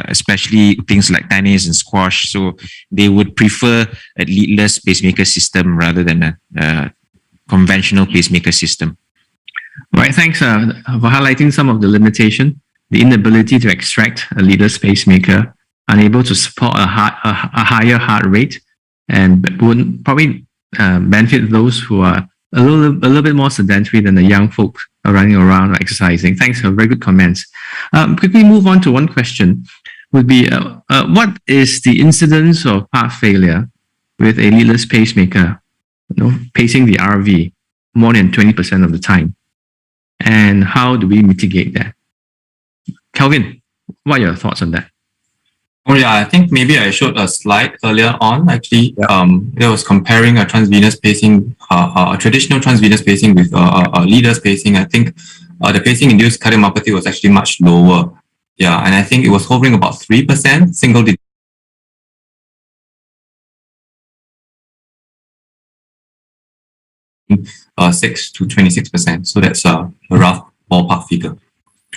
especially things like tennis and squash. So they would prefer a leadless pacemaker system rather than a conventional pacemaker system. All right, thanks for highlighting some of the limitation, the inability to extract a leadless pacemaker, unable to support a higher heart rate, and would probably benefit those who are a little bit more sedentary than the young folks running around or exercising. Thanks for very good comments. Quickly move on to one question. Would be what is the incidence of heart failure with a leadless pacemaker, pacing the RV more than 20% of the time, and how do we mitigate that? Kelvin, what are your thoughts on that? Oh yeah, I think maybe I showed a slide earlier on. Actually, it was comparing a transvenous pacing, a traditional transvenous pacing with a leadless pacing. I think the pacing-induced cardiomyopathy was actually much lower. Yeah, and I think it was hovering about 3%, single digit. 6 to 26%. So that's a rough ballpark figure.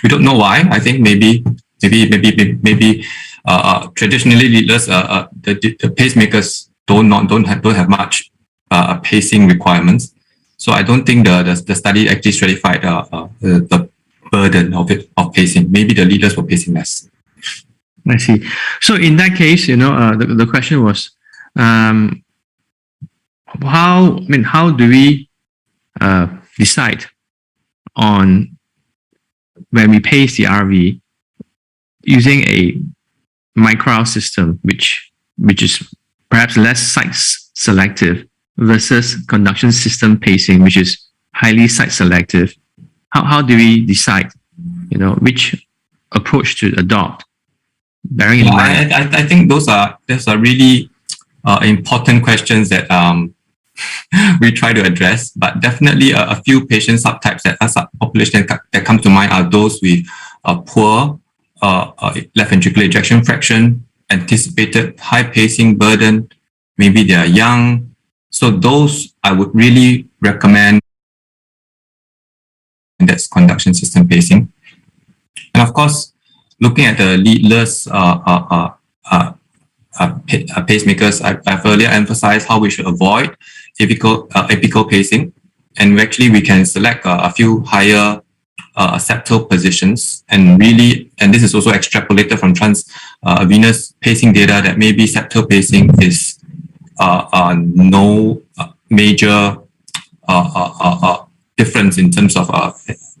We don't know why. I think maybe traditionally leadless, the pacemakers don't have much pacing requirements. So I don't think the study actually stratified the burden of pacing. Maybe the leadless were pacing less. I see. So in that case, the question was, how do we decide on when we pace the RV using a MICRA system, which is perhaps less site selective versus conduction system pacing, which is highly site selective? How do we decide, which approach to adopt? Bearing in mind, I think those are really important questions that we try to address, but definitely a few patient subtypes that population that come to mind are those with poor left ventricular ejection fraction, anticipated high pacing burden, maybe they are young. So those I would really recommend. That's conduction system pacing. And of course, looking at the leadless pacemakers, I've earlier emphasized how we should avoid apical pacing. And actually, we can select a few higher septal positions and this is also extrapolated from transvenous pacing data that maybe septal pacing is no major difference in terms of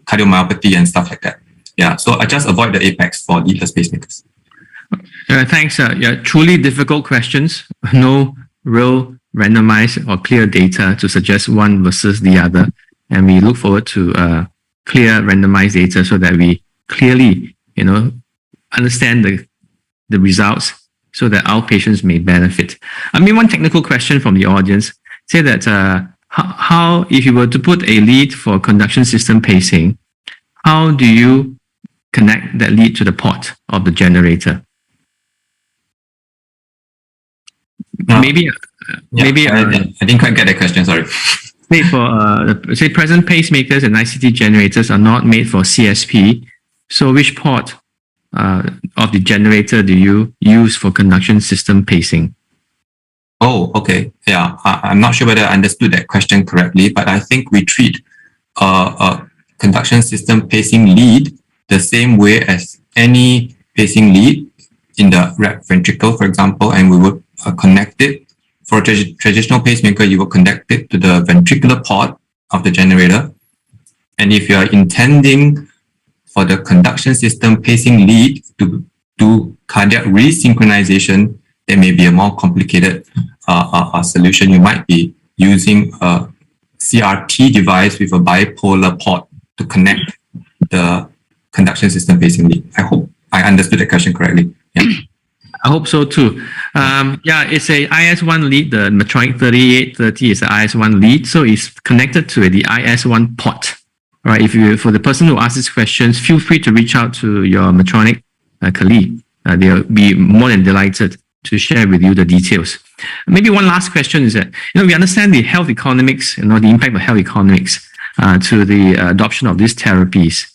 cardiomyopathy and stuff like that. Yeah, so I just avoid the apex for leadless pacemakers. Thanks. Truly difficult questions. No real randomized or clear data to suggest one versus the other. And we look forward to clear randomized data so that we clearly, understand the results so that our patients may benefit. One technical question from the audience, say that how, if you were to put a lead for conduction system pacing, how do you connect that lead to the port of the generator? I didn't quite get that question, sorry. Say present pacemakers and ICT generators are not made for CSP. So which port of the generator do you use for conduction system pacing? Oh, okay. Yeah, I'm not sure whether I understood that question correctly, but I think we treat a conduction system pacing lead the same way as any pacing lead in the right ventricle, for example, and we would connect it. For a traditional pacemaker, you will connect it to the ventricular port of the generator. And if you are intending for the conduction system pacing lead to do cardiac resynchronization, there may be a more complicated solution. You might be using a CRT device with a bipolar port to connect the conduction system pacing lead. I hope I understood the question correctly. Yeah. I hope so too. It's a IS1 lead. The Medtronic 3830 is an IS1 lead, so it's connected to the IS1 port. All right. For the person who asks these questions, feel free to reach out to your Medtronic colleague. They'll be more than delighted to share with you the details. Maybe one last question is that we understand the health economics, the impact of health economics to the adoption of these therapies.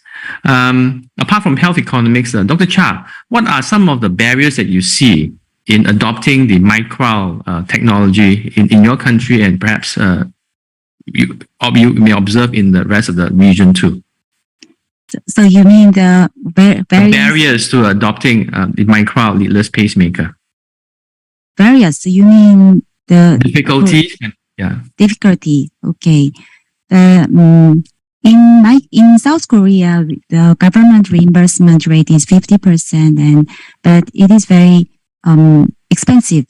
Apart from health economics, Dr. Cha, what are some of the barriers that you see in adopting the MICRA technology in your country and perhaps you may observe in the rest of the region too? So you mean the barriers to adopting the MICRA leadless pacemaker? Barriers? So you mean the difficulties? Difficulty. Okay. In South Korea, the government reimbursement rate is 50%, but it is very expensive.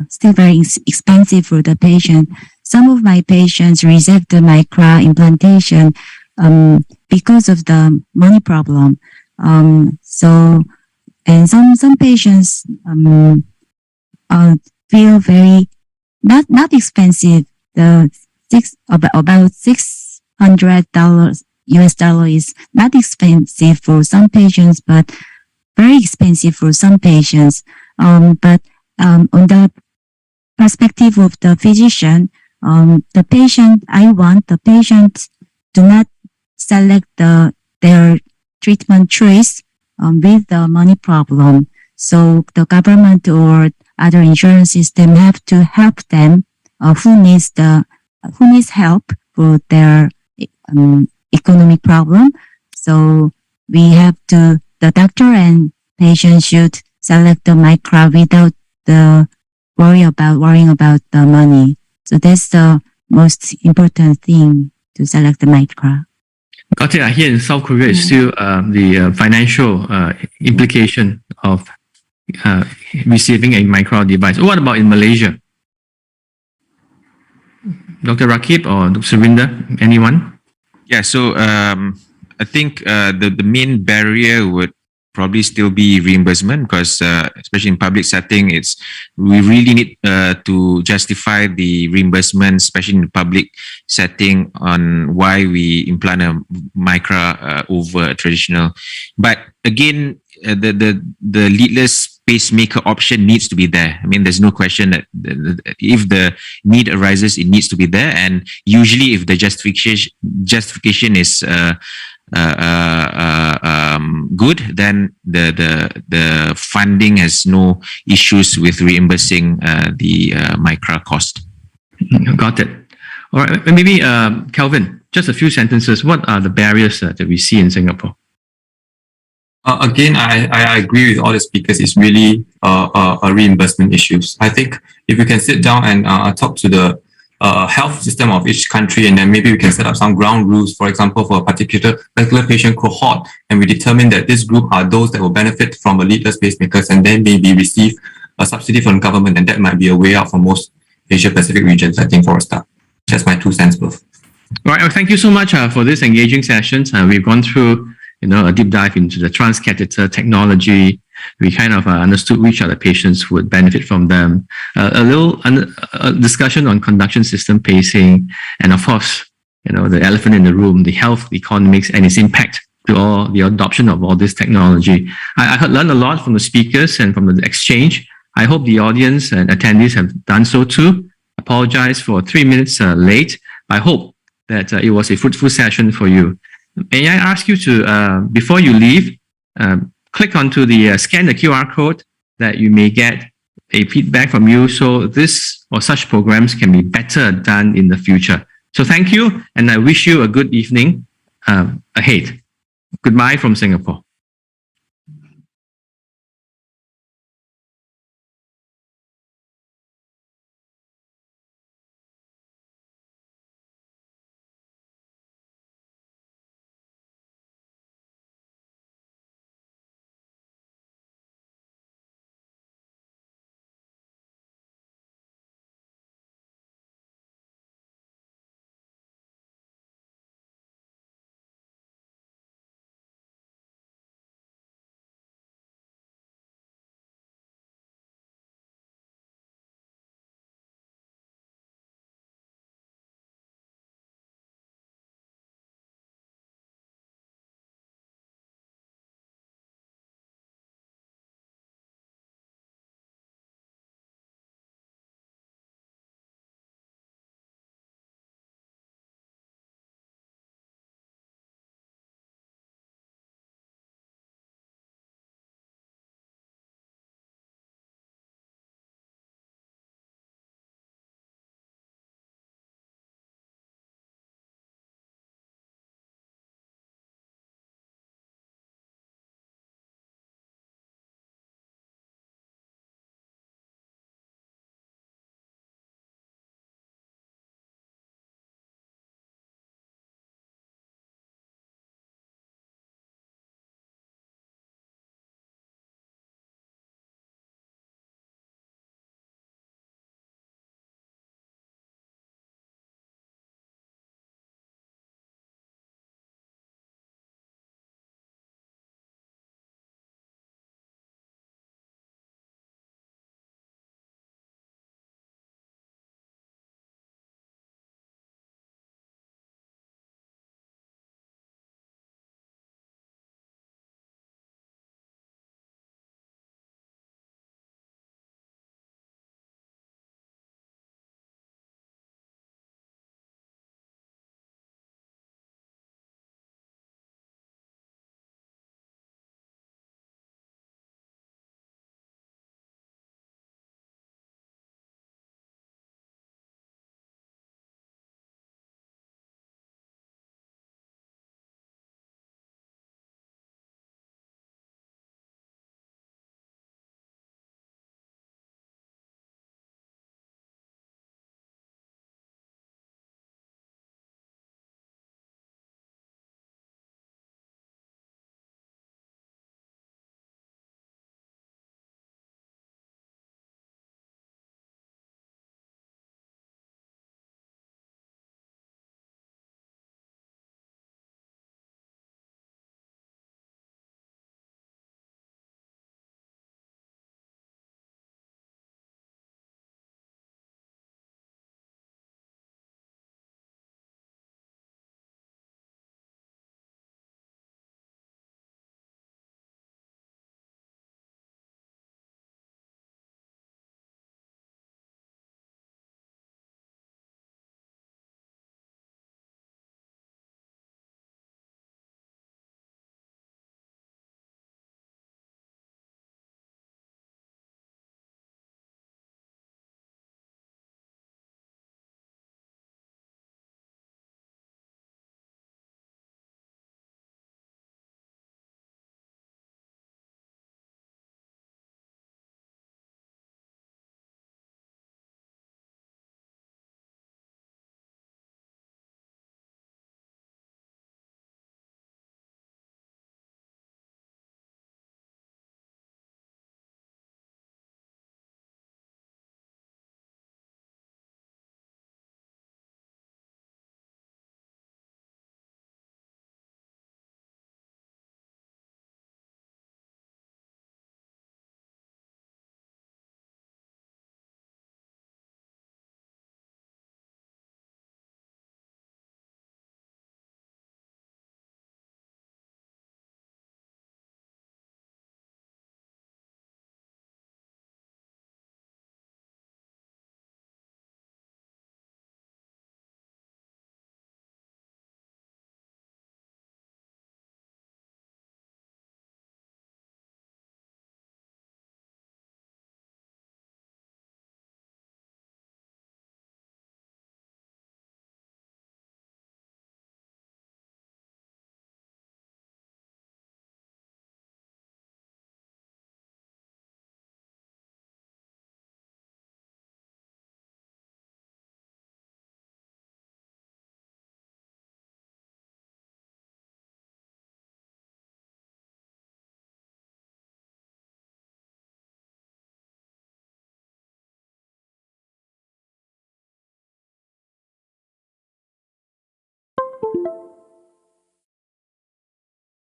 Still very expensive for the patient. Some of my patients reject the MICRA implantation because of the money problem. And some patients feel very not expensive. About $600 US dollar is not expensive for some patients, but very expensive for some patients. On the perspective of the physician, the patient do not select their treatment choice with the money problem. So the government or other insurance system have to help them who needs help for their economic problem. So the doctor and patient should select the MICRA without worrying about the money. So that's the most important thing to select the MICRA. Got it. Here in South Korea, it's still the financial implication of receiving a MICRA device. What about in Malaysia? Dr. Rakib or Dr. Surinder, anyone? Yeah, so I think the main barrier would probably still be reimbursement because especially in public setting, we really need to justify the reimbursement, especially in the public setting, on why we implant a MICRA over a traditional. But again, the leadless pacemaker option needs to be there. I mean, there's no question that if the need arises, it needs to be there. And usually, if the justification is good, then the funding has no issues with reimbursing the MICRA cost. Got it. All right, maybe Kelvin, just a few sentences. What are the barriers that we see in Singapore? Again, I agree with all the speakers. It's really a reimbursement issues. I think if we can sit down and talk to the health system of each country, and then maybe we can set up some ground rules, for example, for a particular patient cohort, and we determine that this group are those that will benefit from a leadless pacemakers, and then maybe receive a subsidy from the government, and that might be a way out for most Asia Pacific regions, I think, for a start. Just my 2 cents worth. All right. Well, thank you so much for this engaging session. We've gone through a deep dive into the transcatheter technology. We kind of understood which are the patients who would benefit from them. A little discussion on conduction system pacing, and of course, the elephant in the room, the health economics and its impact to all the adoption of all this technology. I learned a lot from the speakers and from the exchange. I hope the audience and attendees have done so too. Apologize for 3 minutes late. I hope that it was a fruitful session for you. May I ask you to, before you leave, click onto the scan the QR code that you may get a feedback from you, so this or such programs can be better done in the future. So thank you, and I wish you a good evening ahead. Goodbye from Singapore.